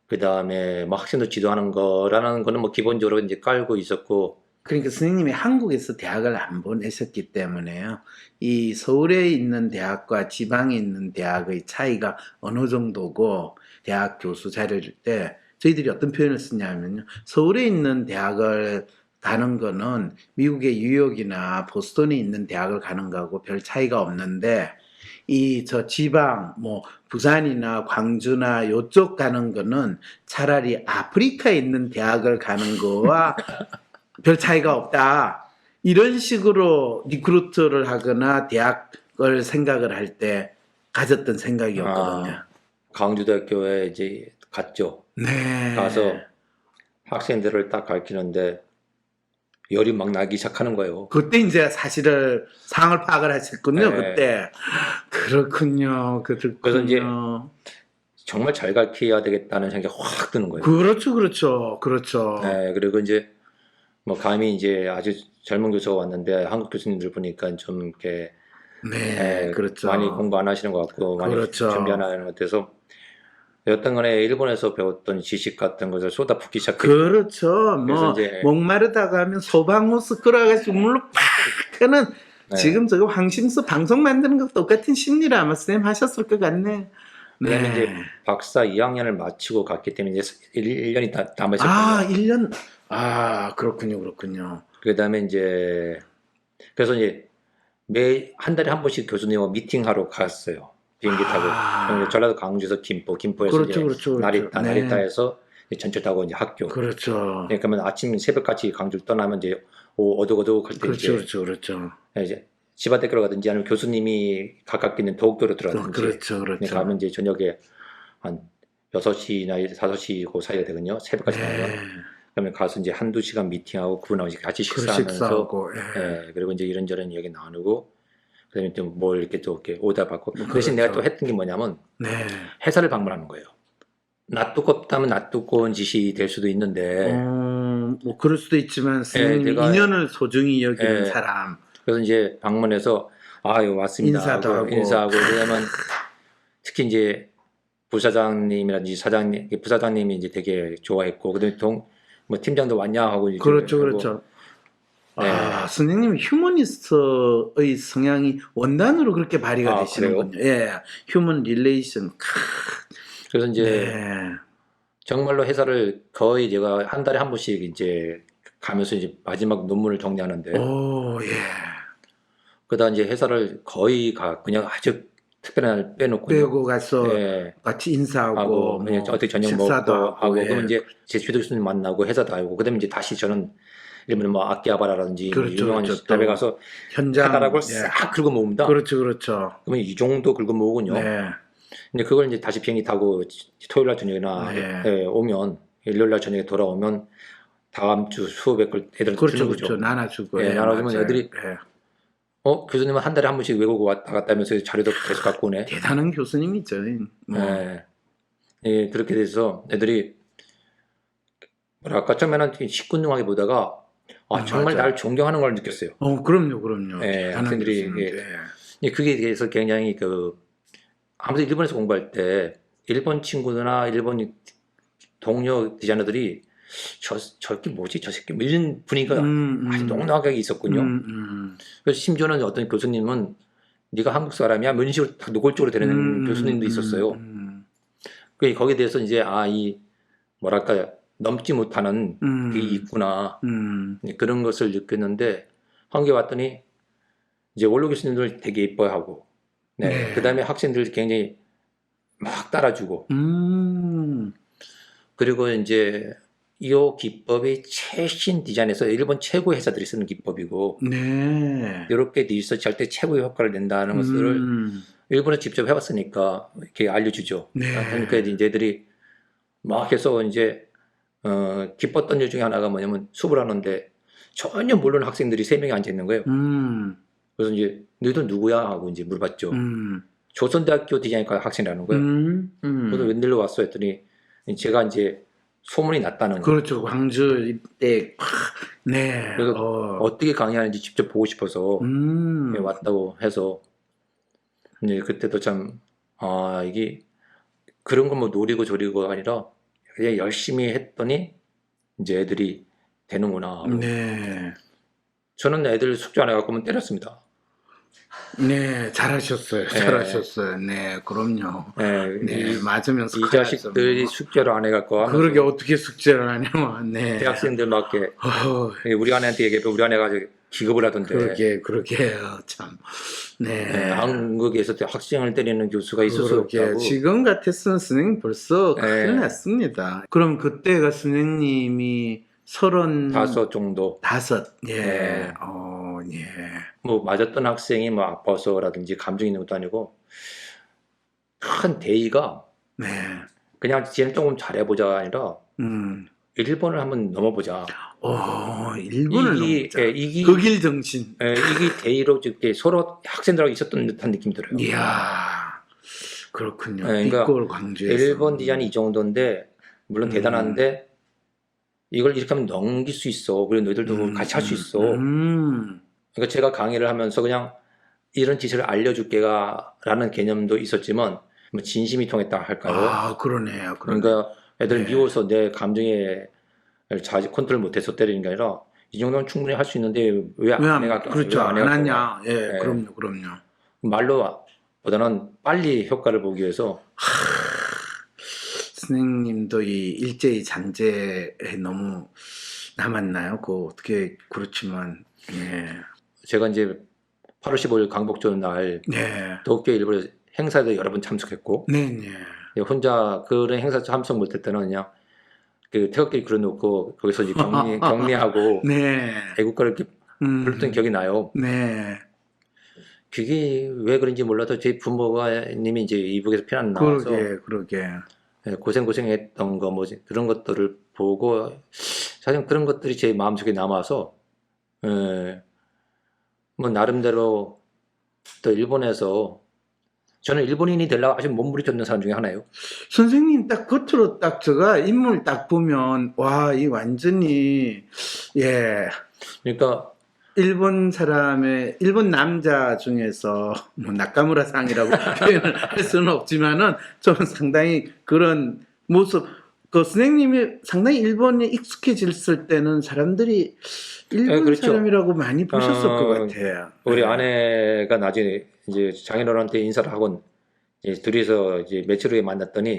그 다음에 뭐 학생들 지도하는 거라는 거는 뭐 기본적으로 이제 깔고 있었고. 그러니까 선생님이 한국에서 대학을 안 보내셨기 때문에요. 이 서울에 있는 대학과 지방에 있는 대학의 차이가 어느 정도고 대학 교수 자료일 때 저희들이 어떤 표현을 쓰냐면요. 서울에 있는 대학을 가는 거는 미국의 뉴욕이나 보스턴에 있는 대학을 가는 거하고 별 차이가 없는데 저 지방 뭐 부산이나 광주나 요쪽 가는 거는 차라리 아프리카에 있는 대학을 가는 거와 별 차이가 없다. 이런 식으로 리크루트를 하거나 대학을 생각을 할 때 가졌던 생각이었거든요. 강주대학교에 이제 갔죠. 네. 가서 학생들을 딱 가르치는데 열이 막 나기 시작하는 거예요. 그때 이제 사실을 상황을 파악을 하셨군요. 네. 그때. 그렇군요. 그래서 이제 정말 잘 가르쳐야 되겠다는 생각이 확 드는 거예요. 그렇죠. 네, 그리고 이제 뭐 감히 이제 아주 젊은 교수가 왔는데 한국 교수님들 보니까 좀 이렇게 네, 그렇죠. 많이 공부 안 하시는 것 같고 많이 그렇죠. 준비 안 하는 것 같아서 여튼 간에 일본에서 배웠던 지식 같은 것을 쏟아붓기 시작했죠. 그렇죠. 뭐 이제 목마르다가 하면 소방호스 끌어가지고 물로 팍 하는 네. 지금 저거 황심수 방송 만드는 거 똑같은 심리를 아마 선생님 하셨을 것 같네. 그다음에 네. 이제 박사 2학년을 마치고 갔기 때문에 이제 1년이 남아 아, 있었거든요. 1년. 아, 그렇군요. 그다음에 이제 그래서 이제 매 한 달에 한 번씩 교수님하고 미팅하러 갔어요. 비행기 타고 전라도 강주에서 김포에서 그렇죠. 나리타, 네. 나리타에서 전철 타고 이제 학교. 그렇죠. 네, 그러면 아침 새벽같이 강주를 떠나면 이제 어둑어둑 할 때 그렇죠. 이제 집안대교로 가든지 아니면 교수님이 가깝게 있는 도곡교로 들어가든지 그렇죠. 가면 이제 저녁에 한 6시나 5시 그 사이가 되거든요. 새벽까지 가면. 네. 그러면 가서 이제 한두 시간 미팅하고 그분하고 이제 같이 식사하면서 식사하고. 예, 그리고 이제 이런저런 이야기 나누고 그다음에 또 뭘 이렇게 또 이렇게 오다 받고 그렇죠. 대신 내가 또 했던 게 뭐냐면 네. 회사를 방문하는 거예요. 놔두껍다면 놔두꺼운 짓이 될 수도 있는데 뭐 그럴 수도 있지만 선생님이 제가- 인연을 소중히 여기는 예. 사람. 그래서 이제 방문해서 아유 왔습니다 인사도 하고. 인사하고 그러면 특히 이제 부사장님이라든지 사장님 부사장님이 이제 되게 좋아했고 그다음에 뭐 팀장도 왔냐 하고 이제 그렇죠. 네. 아, 선생님 휴머니스트의 성향이 원단으로 그렇게 발휘가 되시는군요. 예, 휴먼 릴레이션. 그래서 이제 네. 정말로 회사를 거의 제가 한 달에 한 번씩 이제 가면서 이제 마지막 논문을 정리하는데 오, 예. 그러다 이제 회사를 거의 그냥 아주 특별한 날 빼놓고요. 빼고 가서 예. 같이 인사하고 하고 그냥 어떻게 저녁 먹고 식사도 하고 예. 그러면 이제 제 주도 교수님 만나고 회사도 하고 그다음에 이제 다시 저는 일본에 뭐 아키하바라라든지 그렇죠, 유명한 그렇죠. 집에 가서 현장 카다락을 예. 싹 긁어 모읍니다. 그렇죠. 그러면 이 정도 긁어 모으군요. 네. 근데 그걸 이제 다시 비행기 타고 토요일 날 저녁이나 네. 오면 일요일 날 저녁에 돌아오면 다음 주 수업에 그걸 애들한테 주는 거죠. 그렇죠. 나눠주고. 예, 나눠주면 맞아요. 애들이 예. 교수님은 한 달에 한 번씩 외국 왔다 갔다 하면서 자료도 계속 갖고 오네. 대단한 교수님이죠. 뭐. 예, 그렇게 돼서 애들이 뭐랄까 처음에는 식군중하게 보다가 정말 맞아요. 나를 존경하는 걸 느꼈어요. 그럼요. 예, 대단한 학생들이, 교수님. 예. 그게 대해서 굉장히 아무래도 일본에서 공부할 때 일본 친구들이나 일본 동료 디자이너들이 저게 뭐지 저 새끼 뭐 이런 분위기가 아주 넉넉하게 있었군요. 그래서 심지어는 어떤 교수님은 네가 한국 사람이야 뭐 이런 식으로 다 노골적으로 되는 교수님도 있었어요. 거기에 대해서 이제 이 뭐랄까 넘지 못하는 게 있구나 그런 것을 느꼈는데 한국에 왔더니 이제 원로 교수님들 되게 예뻐하고 네. 그다음에 학생들 굉장히 막 따라주고 그리고 이제 이 기법이 최신 디자인에서 일본 최고 회사들이 쓰는 기법이고 네. 이렇게 리서치할 때 최고의 효과를 낸다는 것을 일본에서 직접 해봤으니까 이렇게 알려주죠. 네. 그러니까 이제 애들이 막 해서 이제 기뻤던 일 중에 하나가 뭐냐면 수업을 하는데 전혀 모르는 학생들이 3명이 앉아 있는 거예요. 그래서 이제 너희들 누구야 하고 이제 물어봤죠. 조선대학교 디자인과 학생이라는 거예요. 그래서 웬일로 왔어 했더니 제가 이제 소문이 났다는 거예요. 그렇죠. 광주 이때 네. 그래서 어떻게 강의하는지 직접 보고 싶어서 왔다고 해서 이제 그때도 참 이게 그런 거 뭐 노리고 조리고가 아니라 그냥 열심히 했더니 이제 애들이 되는구나 하고. 네. 저는 애들 숙제 안 해갖고 때렸습니다. 네, 잘하셨어요. 네. 잘하셨어요. 네, 그럼요. 네, 네, 맞으면서 이 자식들이 숙제를 안 해갖고 하면서 그러게 어떻게 숙제를 하냐면, 네. 대학생들 맞게 어, 우리 아내한테 얘기해도 우리 아내가 기겁을 하던데. 그러게요, 참. 네. 네, 한국에서 학생을 때리는 교수가 있을 수 없다고. 지금 같았으면 선생님 벌써 네. 큰일 났습니다. 그럼 그때가 선생님이 5 정도. 35, 예. 네. 예. 뭐 맞았던 학생이 뭐 아파서라든지 감정 있는 것도 아니고 큰 대의가 네. 그냥 쟤는 조금 잘해보자 아니라 일본을 한번 넘어보자. 일본을 넘자. 이기 극일 정신. 이기 대의로 이렇게 서로 학생들하고 있었던 듯한 느낌 들어요. 이야, 그렇군요. 그러니까 빛골 광주에서. 일본 디자인이 이 정도인데 물론 대단한데 이걸 이렇게 하면 넘길 수 있어. 그리고 너희들도 같이 할 수 있어. 그러니까 제가 강의를 하면서 그냥 이런 지식을 알려줄게라는 개념도 있었지만 뭐 진심이 통했다 할까요? 아, 그러네요. 그러니까 애들 네. 미워서 내 감정에 자지 컨트롤 못해서 때리는 게 아니라 이 정도는 충분히 할 수 있는데 왜 안 해가 그렇죠. 안 하냐. 예, 그럼요. 말로보다는 빨리 효과를 보기 위해서 선생님도 이 일제히 잔재에 너무 남았나요? 어떻게 그렇지만 예. 제가 이제 8월 15일 광복절 날 네. 도쿄 일본 행사에도 여러 번 참석했고 네. 혼자 그런 행사 참석 못할 때는 그냥 그 태극기 그려놓고 거기서 이제 격리하고 네. 애국가를 이렇게 불렀던 기억이 나요. 네. 그게 왜 그런지 몰라도 제 부모님이 이제 이북에서 피난 나와서 그러게. 고생했던 거 뭐지 그런 것들을 보고 사실 그런 것들이 제 마음속에 남아서 뭐 나름대로 또 일본에서 저는 일본인이 되려고 아주 몸부림쳤는 사람 중에 하나예요. 선생님 딱 겉으로 딱 제가 인물 딱 보면 와, 이 완전히 예. 그러니까 일본 남자 중에서 뭐 나카무라 상이라고 표현을 할 수는 없지만은 저는 상당히 그런 모습 선생님이 상당히 일본에 익숙해졌을 때는 사람들이 일본 그렇죠. 사람이라고 많이 보셨을 것 같아요. 우리 아내가 나중에 이제 장인어른한테 인사를 하고 이제 둘이서 이제 며칠 후에 만났더니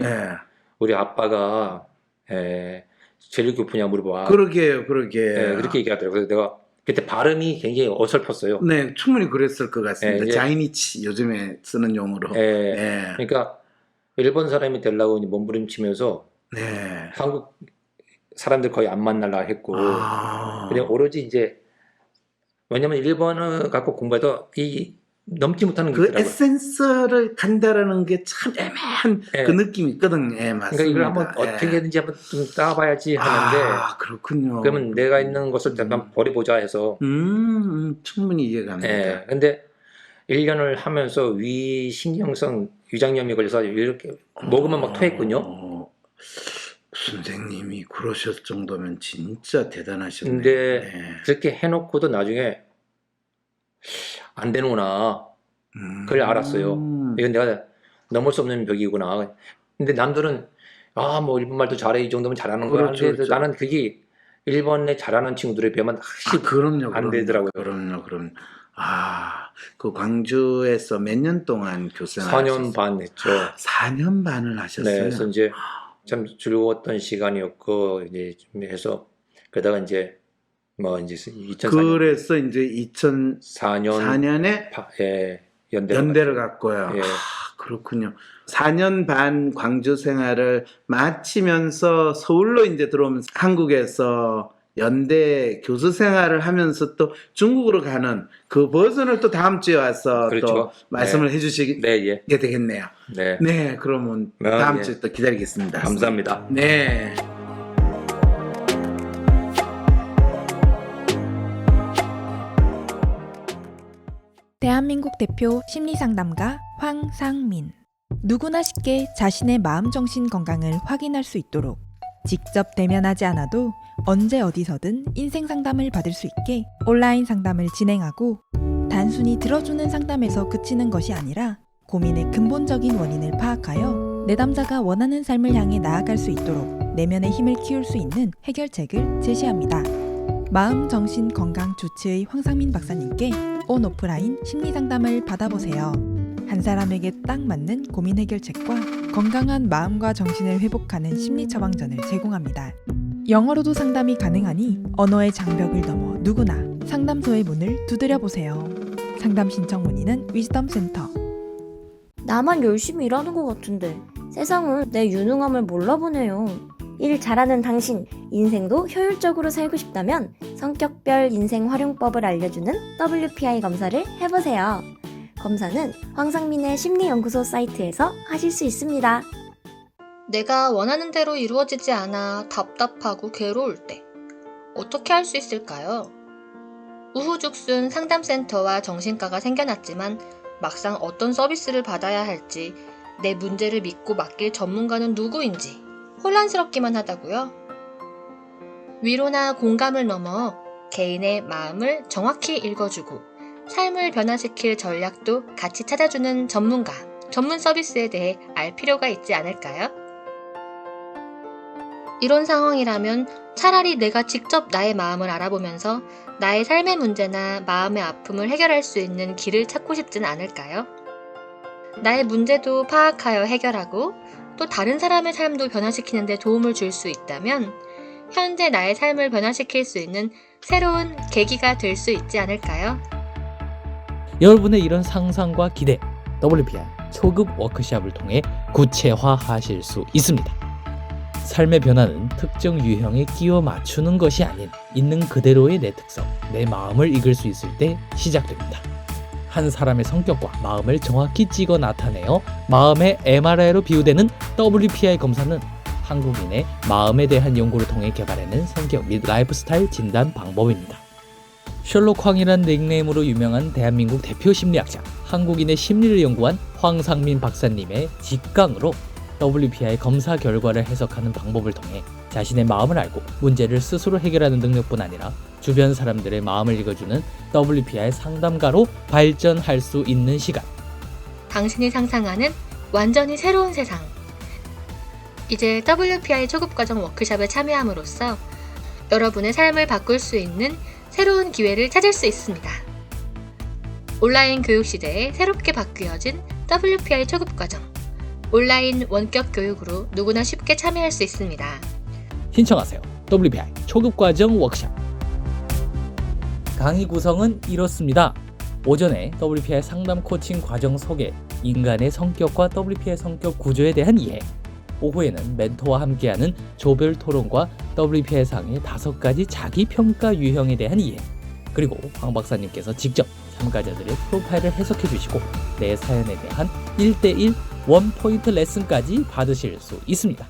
우리 아빠가 제일 교포냐 물어봐. 그러게요. 그렇게 얘기하더라고요. 그래서 내가 그때 발음이 굉장히 어설펐어요. 네, 충분히 그랬을 것 같습니다. 이제, 자이니치 요즘에 쓰는 용어로. 그러니까 일본 사람이 되려고 몸부림치면서 한국 사람들 거의 안 만나려 했고 그냥 오로지 이제 왜냐면 일본어 갖고 공부해도 넘지 못하는 게 있더라고요. 에센스를 간다라는 게 참 애매한 그 느낌이 있거든요. 맞습니다. 그러니까 이걸 한번 어떻게든지 한번 좀 따봐야지 하는데 그렇군요. 그러면 내가 있는 것을 잠깐 버려보자 해서 충분히 이해가 갑니다. 근데 1년을 하면서 위신경성 위장염이 걸려서 이렇게 먹으면 막 토했군요. 선생님이 그러실 정도면 진짜 대단하셨네요. 근데 그렇게 해놓고도 나중에 안 되는구나. 그걸 알았어요. 이건 내가 넘을 수 없는 벽이구나. 근데 남들은 뭐 일본말도 잘해 이 정도면 잘하는 거야. 그렇죠. 나는 그게 일본에 잘하는 친구들에 비하면 확실히 안 되더라고요. 그럼요. 그 광주에서 몇 년 동안 교생하셨어요? 4년 반 했죠. 4년 반을 하셨어요. 네, 그래서 이제 참 즐거웠던 시간이었고 이제 좀 해서 그러다가 이제 뭐 이제 2004년 그래서 이제 2004년에 연대를 갔고요. 그렇군요. 4년 반 광주 생활을 마치면서 서울로 이제 들어오면서 한국에서 연대 교수 생활을 하면서 또 중국으로 가는 그 버전을 또 다음 주에 와서 또 말씀을 해주시게 되겠네요. 네, 그러면 다음 주에 또 기다리겠습니다. 감사합니다. 네. 대한민국 대표 심리상담가 황상민. 누구나 쉽게 자신의 마음 정신 건강을 확인할 수 있도록 직접 대면하지 않아도 언제 어디서든 인생 상담을 받을 수 있게 온라인 상담을 진행하고 단순히 들어주는 상담에서 그치는 것이 아니라 고민의 근본적인 원인을 파악하여 내담자가 원하는 삶을 향해 나아갈 수 있도록 내면의 힘을 키울 수 있는 해결책을 제시합니다. 마음 정신 건강 주치의 황상민 박사님께 온 오프라인 심리 상담을 받아보세요. 한 사람에게 딱 맞는 고민 해결책과 건강한 마음과 정신을 회복하는 심리 처방전을 제공합니다. 영어로도 상담이 가능하니 언어의 장벽을 넘어 누구나 상담소의 문을 두드려 보세요. 상담 신청 문의는 위즈덤 센터. 나만 열심히 일하는 것 같은데 세상은 내 유능함을 몰라보네요. 일 잘하는 당신, 인생도 효율적으로 살고 싶다면 성격별 인생 활용법을 알려주는 WPI 검사를 해보세요. 검사는 황상민의 심리연구소 사이트에서 하실 수 있습니다. 내가 원하는 대로 이루어지지 않아 답답하고 괴로울 때 어떻게 할 수 있을까요? 우후죽순 상담센터와 정신과가 생겨났지만 막상 어떤 서비스를 받아야 할지, 내 문제를 믿고 맡길 전문가는 누구인지 혼란스럽기만 하다고요? 위로나 공감을 넘어 개인의 마음을 정확히 읽어주고 삶을 변화시킬 전략도 같이 찾아주는 전문가, 전문 서비스에 대해 알 필요가 있지 않을까요? 이런 상황이라면 차라리 내가 직접 나의 마음을 알아보면서 나의 삶의 문제나 마음의 아픔을 해결할 수 있는 길을 찾고 싶진 않을까요? 나의 문제도 파악하여 해결하고 또 다른 사람의 삶도 변화시키는 데 도움을 줄 수 있다면 현재 나의 삶을 변화시킬 수 있는 새로운 계기가 될 수 있지 않을까요? 여러분의 이런 상상과 기대, WPI 초급 워크숍을 통해 구체화하실 수 있습니다. 삶의 변화는 특정 유형에 끼워 맞추는 것이 아닌 있는 그대로의 내 특성, 내 마음을 읽을 수 있을 때 시작됩니다. 한 사람의 성격과 마음을 정확히 찍어 나타내어 마음의 MRI로 비유되는 WPI 검사는 한국인의 마음에 대한 연구를 통해 개발해낸 성격 및 라이프 스타일 진단 방법입니다. 셜록 황이란 닉네임으로 유명한 대한민국 대표 심리학자, 한국인의 심리를 연구한 황상민 박사님의 직강으로 WPI 검사 결과를 해석하는 방법을 통해 자신의 마음을 알고 문제를 스스로 해결하는 능력뿐 아니라 주변 사람들의 마음을 읽어주는 WPI 상담가로 발전할 수 있는 시간. 당신이 상상하는 완전히 새로운 세상. 이제 WPI 초급과정 워크숍에 참여함으로써 여러분의 삶을 바꿀 수 있는 새로운 기회를 찾을 수 있습니다. 온라인 교육 시대에 새롭게 바뀌어진 WPI 초급과정. 온라인 원격 교육으로 누구나 쉽게 참여할 수 있습니다. 신청하세요. WPI 초급과정 워크숍. 강의 구성은 이렇습니다. 오전에 WPI 상담 코칭 과정 소개, 인간의 성격과 WPI 성격 구조에 대한 이해. 오후에는 멘토와 함께하는 조별 토론과 WPI 상의 5가지 자기평가 유형에 대한 이해. 그리고 황 박사님께서 직접 참가자들의 프로파일을 해석해 주시고 내 사연에 대한 1:1 원포인트 레슨까지 받으실 수 있습니다.